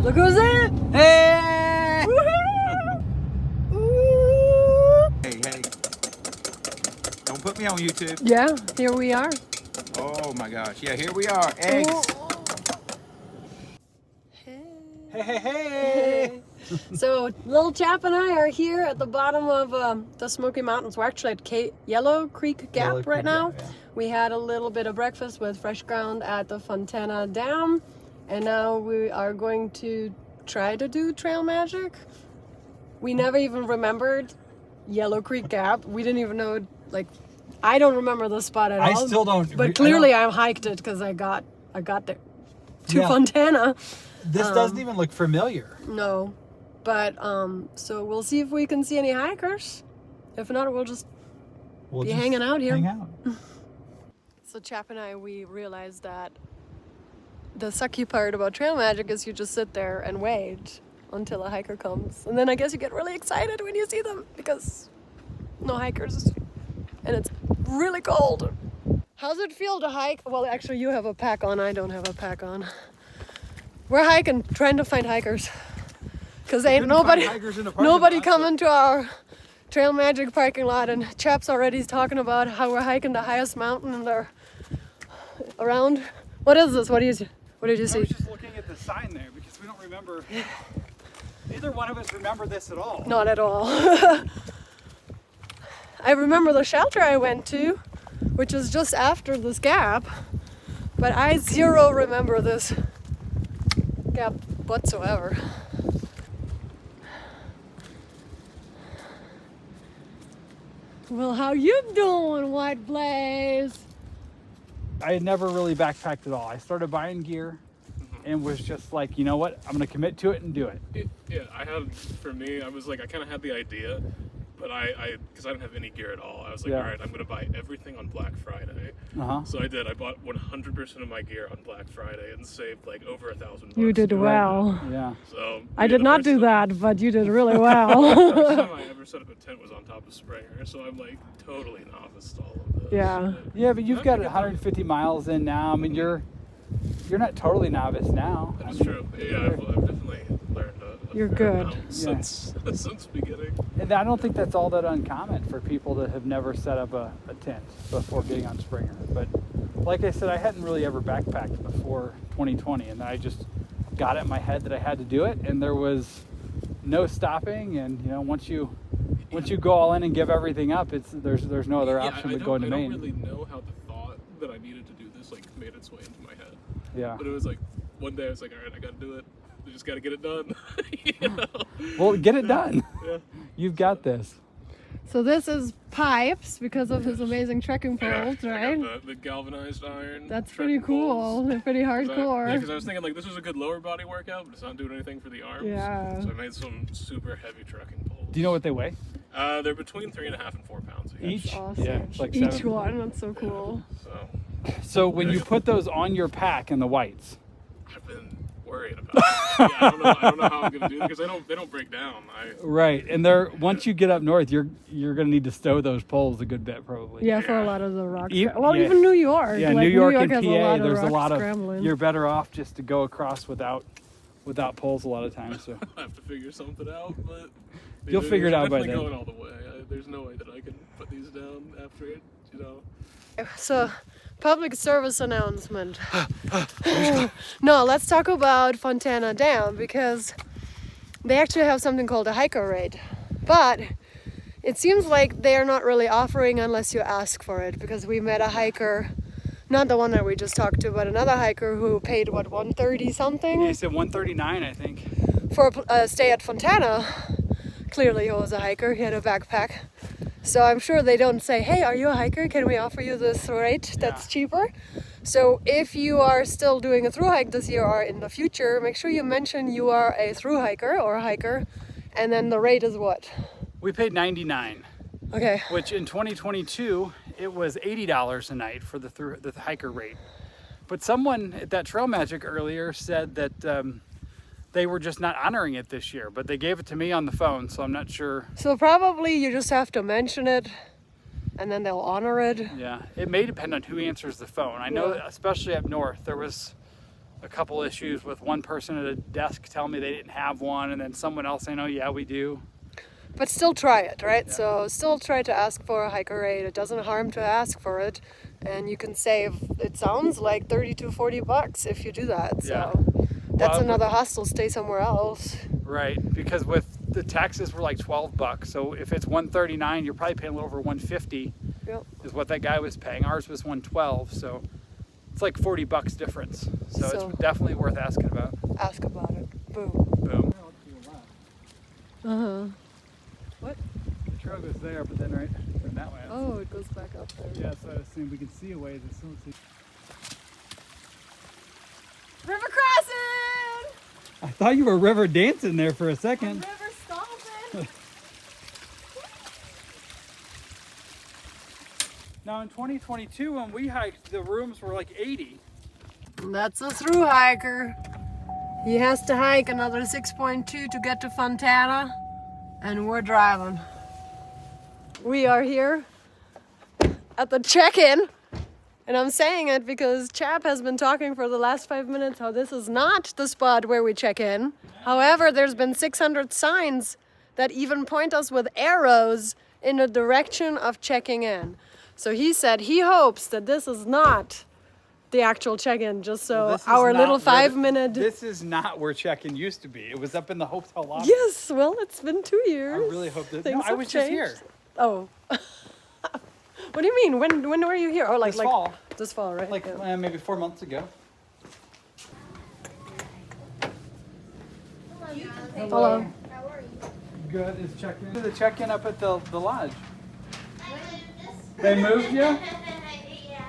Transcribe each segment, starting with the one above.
Look who's in! Hey! Hey. Don't put me on YouTube. Yeah, here we are. Oh my gosh. Yeah, here we are. Eggs. Hey! So little chap and I are here at the bottom of the Smoky Mountains. We're actually at Yellow Creek Gap right now. Yeah. We had a little bit of breakfast with fresh ground at the Fontana Dam, and now we are going to try to do trail magic. We never even remembered Yellow Creek Gap. We didn't even know, like, I don't remember the spot at all. I still don't. But clearly I hiked it because I got there to Fontana. This doesn't even look familiar. No, but so we'll see if we can see any hikers. If not, we'll just be hanging out here. Hang out. So Chap and I, we realized that the sucky part about trail magic is you just sit there and wait until a hiker comes, and then I guess you get really excited when you see them because no hikers, and it's really cold. How's it feel to hike? Well, actually, you have a pack on. I don't have a pack on. We're hiking, trying to find hikers, cause ain't nobody coming to our trail magic parking lot, and Chap's already talking about how we're hiking the highest mountain and they're around. What is this? What did you see? I was just looking at the sign there because we don't remember. Neither one of us remember this at all. Not at all. I remember the shelter I went to, which was just after this gap, but I zero remember this gap whatsoever. Well, how you doing, White Blaze? I had never really backpacked at all. I started buying gear and was just like, you know what? I'm going to commit to it and do it. For me, I was like, I kind of had the idea, but because I didn't have any gear at all, I was like, Yeah. all right, I'm going to buy everything on Black Friday. So I did. I bought 100% of my gear on Black Friday and saved like over $1,000. You did well. Yeah. So I did not do that, but you did really well. The first time I ever set up a tent was on top of Springer, so I'm like totally novice to all of this. Yeah. Yeah, but you've got 150 miles in now. I mean, you're not totally novice now. That's true. Yeah, I've definitely learned You're good. Since beginning. And I don't think that's all that uncommon for people that have never set up a tent before getting on Springer. But like I said, I hadn't really ever backpacked before 2020, and then I just got it in my head that I had to do it, and there was no stopping. And you know, once you go all in and give everything up, there's no other option but going to Maine. I don't really know how the thought that I needed to do this like made its way into my head. Yeah. But it was like one day I was like, all right, I got to do it. I just got to get it done. You know? Well, get it done. Yeah. You've got this. So this is Pipes because of his amazing trekking poles, right? I got the galvanized iron. That's pretty cool. poles. They're pretty hardcore. Because I was thinking like this was a good lower body workout, but it's not doing anything for the arms. Yeah. So I made some super heavy trekking poles. Do you know what they weigh? They're between 3.5 and 4 pounds each. Each? Awesome. Yeah, it's like Each 7. one, that's so cool. So when you put those on your pack in the whites, I've been worried about it. Yeah, I don't know how I'm gonna do it because they don't break down. right? And once you get up north, you're gonna need to stow those poles a good bit, probably. Yeah, for a lot of the rock. Yeah. Even New York. Yeah, like, New York and has PA, there's a rock lot of. scrambling. You're better off just to go across without poles a lot of times. So I have to figure something out, but You'll figure it out by definitely then. going all the way. There's no way that I can put these down after it. You know. So, public service announcement. No, let's talk about Fontana Dam because they actually have something called a hiker rate. But it seems like they're not really offering unless you ask for it because we met a hiker, not the one that we just talked to, but another hiker who paid, what, $130 something? yeah, he said 139, I think. For a stay at Fontana. Clearly he was a hiker, he had a backpack. So I'm sure they don't say, hey, are you a hiker? Can we offer you this rate that's cheaper? So if you are still doing a thru hike this year or in the future, make sure you mention you are a thru hiker or a hiker, and then the rate is what? We paid $99, Okay. which in 2022 it was $80 a night for the hiker rate. But someone at that Trail Magic earlier said that they were just not honoring it this year, but they gave it to me on the phone, so I'm not sure. So probably you just have to mention it and then they'll honor it. Yeah, it may depend on who answers the phone. I know that especially up north, there was a couple issues with one person at a desk telling me they didn't have one, and then someone else saying, oh yeah, we do. But still try it, right? Yeah. So still try to ask for a hiker rate. It doesn't harm to ask for it. And you can save, it sounds like 30 to 40 bucks if you do that. Yeah. So that's Well, another hostel stay somewhere else. Right, because with the taxes were like 12 bucks. So if it's 139, you're probably paying a little over 150 Yep. is what that guy was paying. Ours was 112, so it's like 40 bucks difference. So So- it's definitely worth asking about. Ask about it. Boom. Boom. Uh-huh. What? The trail goes there, but then right that way. Oh, it goes back up there. Yeah, so I assume we can see a ways. As soon as River crossing! I thought you were river dancing there for a second. River stomping! Now in 2022, when we hiked, the rooms were like 80. That's a through hiker. He has to hike another 6.2 to get to Fontana, and we're driving. We are here at the check-in, and I'm saying it because Chap has been talking for the last 5 minutes how this is not the spot where we check in. However, there's been 600 signs that even point us with arrows in the direction of checking in. So he said he hopes that this is not the actual check-in, just so This is our not little where 5 minute. This is not where check-in used to be. It was up in the hotel lobby. Yes, well, it's been 2 years. I really hope that. Things No, I have was just changed. here Oh. What do you mean? When were you here? Oh, this fall, This fall, right? like Yeah. maybe 4 months ago. Hello. Good. Is check-in? The check-in up at the lodge. They moved you? Yeah.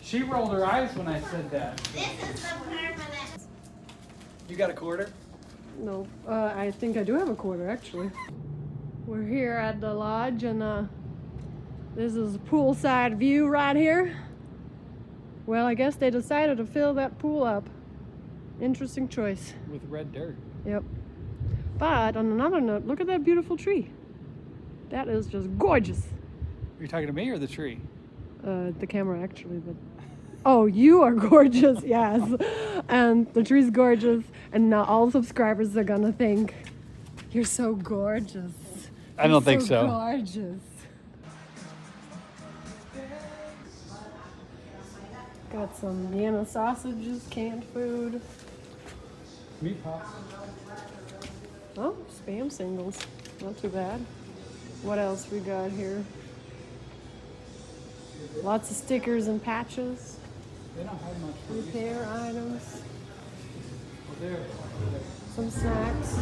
She rolled her eyes when I said that. This is the permanent. You got a quarter? No, I think I do have a quarter actually. We're here at the lodge, and this is a poolside view right here. Well, I guess they decided to fill that pool up. Interesting choice. With red dirt. Yep. But on another note, look at that beautiful tree. That is just gorgeous. Are you talking to me or the tree? The camera actually, but oh, you are gorgeous, yes. And the tree's gorgeous, and now all subscribers are gonna think you're so gorgeous. I don't think so. Gorgeous. Got some Vienna sausages, canned food. Meat pops. Oh, Spam singles. Not too bad. What else we got here? Lots of stickers and patches. They don't have much for Repair items. there. Some snacks.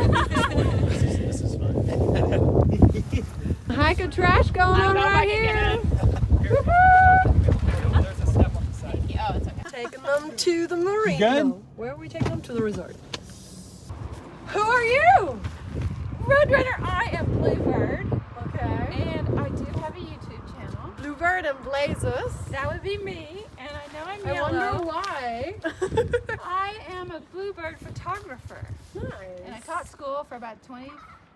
This is fun. Hike of trash going on right here. There's a step on the side. Oh, it's okay. Taking them to the marina. Good. No, where are we taking them? To the resort. Who are you? Roadrunner, I am Bluebird, Okay. and I do have a YouTube channel. Bluebird and Blazes. That would be me, and I know I'm I yellow. wonder why. I am a bluebird photographer, Nice. and I taught school for about 20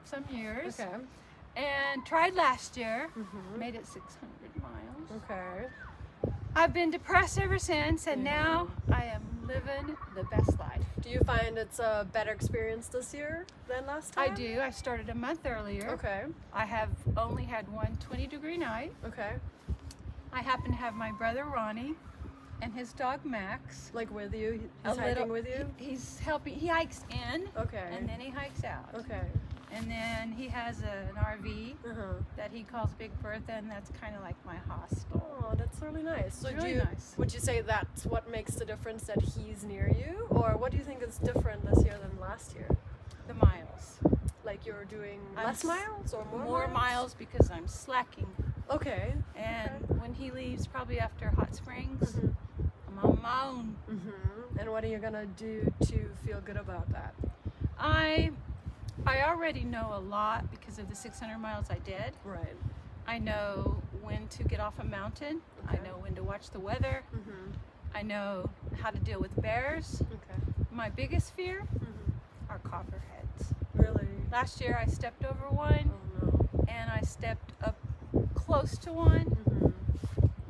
some years, Okay. and tried last year, Mhm. made it 600 miles. Okay. I've been depressed ever since, and now I am living the best life. Do you find it's a better experience this year than last I time? do. I started a month earlier. Okay. I have only had one 20-degree night. Okay. I happen to have my brother Ronnie and his dog Max. Like with you? A He's hiking little- with you? He's helping. He hikes in, Okay. and then he hikes out. Okay. And then he has an RV Uh-huh. that he calls Big Bertha, and that's kind of like my hostel. Oh, that's really nice. So It's do really you, nice. would you say that's what makes the difference, that he's near you? Or what do you think is different this year than last year? The miles. Like you're doing I'm less s- miles or more, More miles because I'm slacking. Okay. And when he leaves, probably after Hot Springs, Mhm. I'm on my own. Mm-hmm. And what are you gonna do to feel good about that? I already know a lot because of the 600 miles I did. Right. I know when to get off a mountain. I Okay. know when to watch the weather. Mm-hmm. I know how to deal with bears. Okay. My biggest fear Mm-hmm. are copperheads. Really? Last year I stepped over one Oh no. and I stepped up close to one Mm-hmm.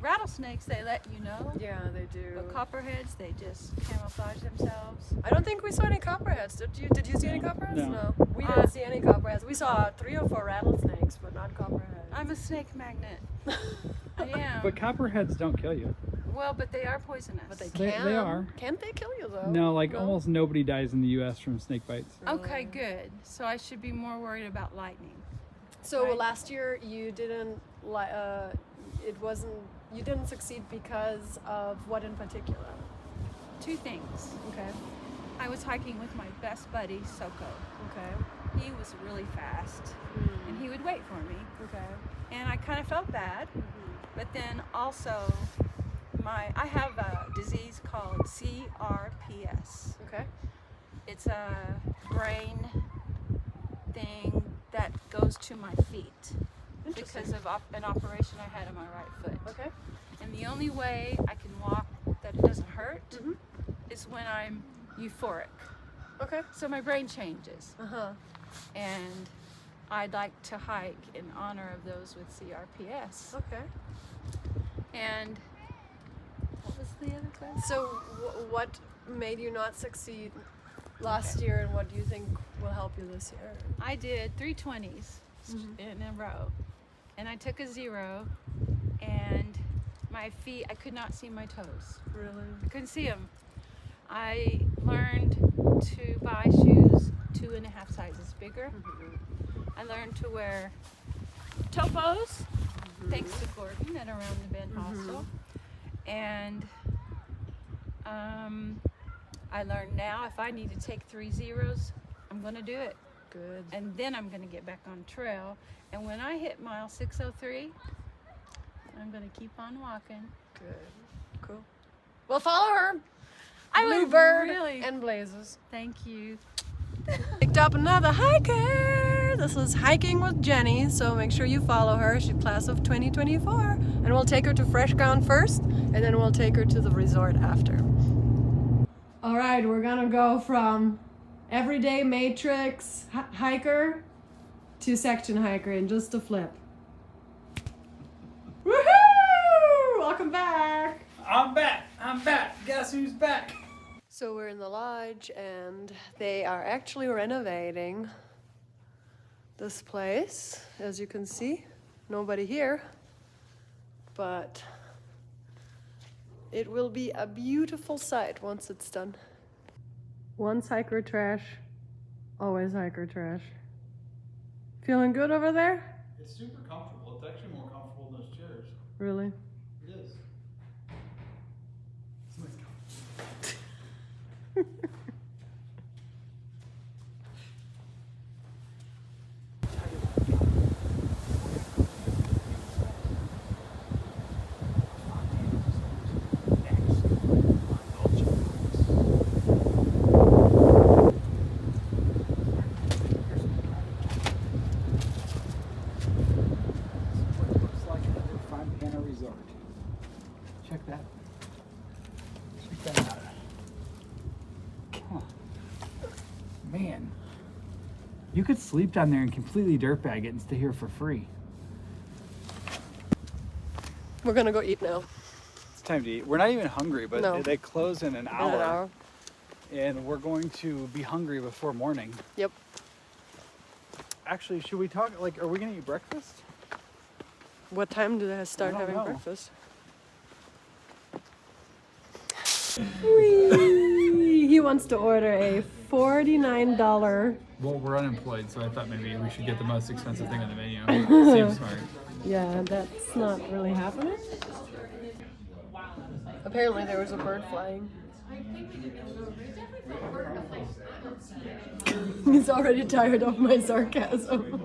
rattlesnakes, they let you know. Yeah, they do. But copperheads, they just camouflage themselves. I don't think we saw any copperheads. Did you? Did you see any copperheads? No. We didn't see any copperheads. We saw 3 or 4 rattlesnakes, but not copperheads. I'm a snake magnet. I am. But copperheads don't kill you. Well, but they are poisonous. But they They can. are. Can't they kill you though? No, like almost nobody dies in the U.S. from snake bites. Okay, good. So I should be more worried about lightning. So Right. last year you didn't it wasn't you didn't succeed because of what in particular? 2 things. Okay. I was hiking with my best buddy, Soko. Okay. He was really fast, and he would wait for me. Okay. And I kind of felt bad, but then also I have a disease called CRPS. Okay. It's a brain thing that goes to my feet because of an operation I had on my right foot. Okay. And the only way I can walk that it doesn't hurt is when I'm euphoric. Okay. So my brain changes. Uh-huh. And I'd like to hike in honor of those with CRPS. Okay. And what was the other question? So what made you not succeed last year, and what do you think will help you this year? I did 3 20s in a row, and I took a 0, and my feet, I could not see my toes. Really? I couldn't see them. I learned to buy shoes 2.5 sizes bigger. I learned to wear topos, thanks to Gordon at Around the Bend Hostel. And I learned now if I need to take 3 zeros, I'm going to do it. Good. And then I'm going to get back on trail. And when I hit mile 603, I'm going to keep on walking. Good. Cool. Well, follow her. I would Bluebird really- and Blazes. Thank you. Picked up another hiker. This is Hiking with Jenny, so make sure you follow her. She's class of 2024. And we'll take her to Fresh Ground first, and then we'll take her to the resort after. All right, we're gonna go from everyday matrix hiker to section hiker in just a flip. Woohoo! Welcome back. I'm back. Guess who's back? So we're in the lodge, and they are actually renovating this place. As you can see, nobody here, but it will be a beautiful sight once it's done. Once hiker trash, always hiker trash. Feeling good over there? It's super comfortable. It's actually more comfortable than those chairs. Really? It is. Check that. Check that out. Huh. Man, you could sleep down there and completely dirtbag it and stay here for free. We're gonna go eat now. It's time to eat. We're not even hungry, but No. they close in an In hour, an hour. and we're going to be hungry before morning. Yep. Actually, should we talk? Like, are we gonna eat breakfast? What time do they start I don't having know. breakfast? Whee! He wants to order a $49. Well, we're unemployed, so I thought maybe we should get the most expensive thing on the menu. Seems smart. Yeah, that's not really happening. Apparently there was a bird flying. He's already tired of my sarcasm.